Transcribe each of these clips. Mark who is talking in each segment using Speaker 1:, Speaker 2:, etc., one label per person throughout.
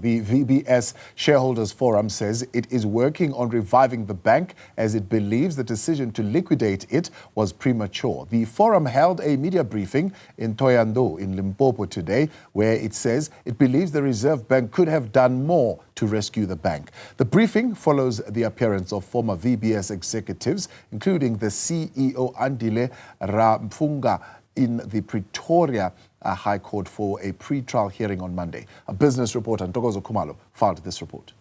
Speaker 1: The VBS Shareholders Forum says it is working on reviving the bank as it believes the decision to liquidate it was premature. The forum held a media briefing in Thohoyandou in Limpopo today, where it says it believes the Reserve Bank could have done more to rescue the bank. The briefing follows the appearance of former VBS executives, including the CEO Andile Ramavhunga, in the Pretoria High Court for a pretrial hearing on Monday. A business reporter, Ntokozo Khumalo, filed this report.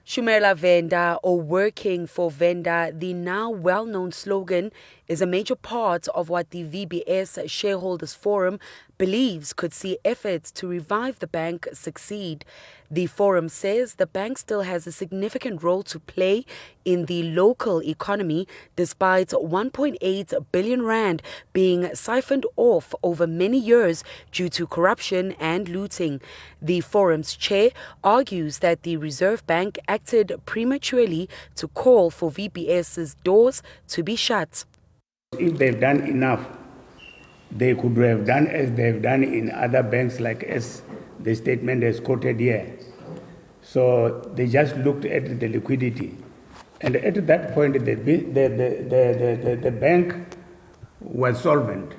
Speaker 2: Shumela Venda, or working for Venda, the now well-known slogan, is a major part of what the VBS Shareholders Forum believes could see efforts to revive the bank succeed. The forum says the bank still has a significant role to play in the local economy, despite 1.8 billion rand being siphoned off over many years due to corruption and looting. The forum's chair argues that the Reserve Bank acted prematurely to call for VBS's doors to be shut.
Speaker 3: If they've done enough, they could have done as they've done in other banks, like as the statement is quoted here. So they just looked at the liquidity. And at that point, the bank was solvent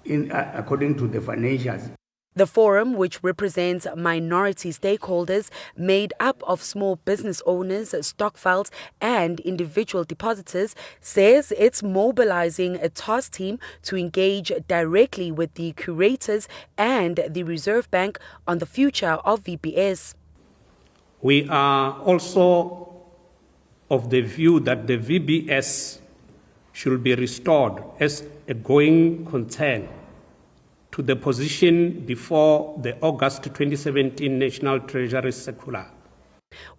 Speaker 3: according to the financials.
Speaker 2: The forum, which represents minority stakeholders made up of small business owners, stockfiles and individual depositors, says it's mobilizing a task team to engage directly with the curators and the Reserve Bank on the future of VBS.
Speaker 4: We are also of the view that the VBS should be restored as a going concern to the position before the August 2017 National Treasury Circular.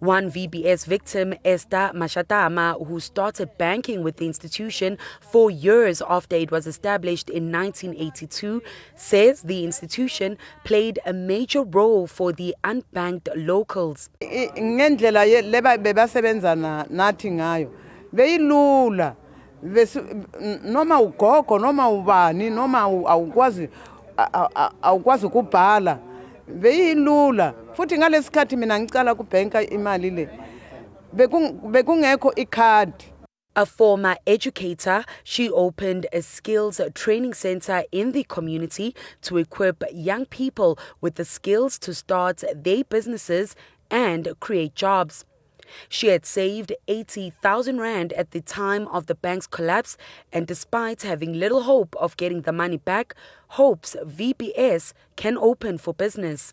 Speaker 2: One VBS victim, Esther Mashatama, who started banking with the institution 4 years after it was established in 1982, says the institution played a major role for the unbanked locals.
Speaker 5: Ngendlela leba bebasebenza nathi ngayo beyilula noma ugogo noma ubani noma awukwazi ukubhala beyilula futhi ngalesikhathi mina ngicala kubhenka imali le bekungekho ikhadi.
Speaker 2: A former educator, she opened a skills training center in the community to equip young people with the skills to start their businesses and create jobs. She had saved 80,000 rand at the time of the bank's collapse, and despite having little hope of getting the money back, hopes VBS can open for business.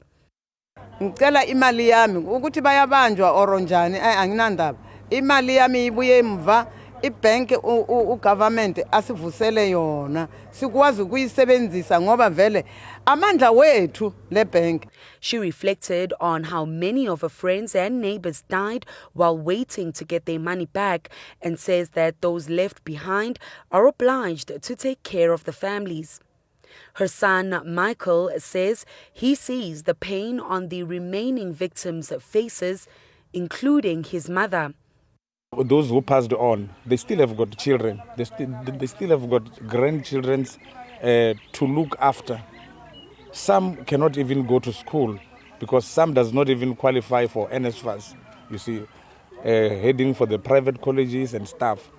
Speaker 5: Ngicela imali yami ukuthi bayabanjwa oronjani anginandaba. Imali yami ibuye emva, ibank ugovernment asivusele yona. Sikwazi ukuyisebenzisa ngoba vele amandla wethu le bank.
Speaker 2: She reflected on how many of her friends and neighbors died while waiting to get their money back, and says that those left behind are obliged to take care of the families. Her son, Michael, says he sees the pain on the remaining victims' faces, including his mother.
Speaker 6: Those who passed on, they still have got children. They still have got grandchildren to look after. Some cannot even go to school because some does not even qualify for NSFAS, you see, heading for the private colleges and stuff.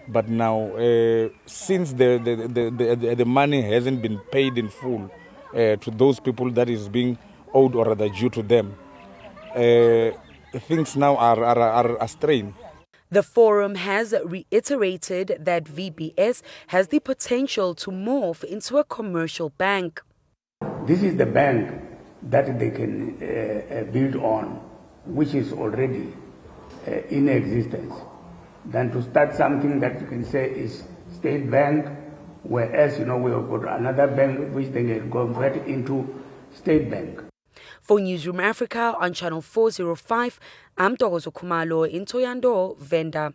Speaker 6: But now, since the money hasn't been paid in full to those people that is being owed or rather due to them, things now are strained.
Speaker 2: The forum has reiterated that VBS has the potential to morph into a commercial bank.
Speaker 3: This is the bank that they can build on, which is already in existence, than to start something that you can say is state bank, whereas, we have got another bank which they can convert into state bank.
Speaker 2: For Newzroom Afrika on Channel 405, I'm Ntokozo Khumalo in Thohoyandou, Venda.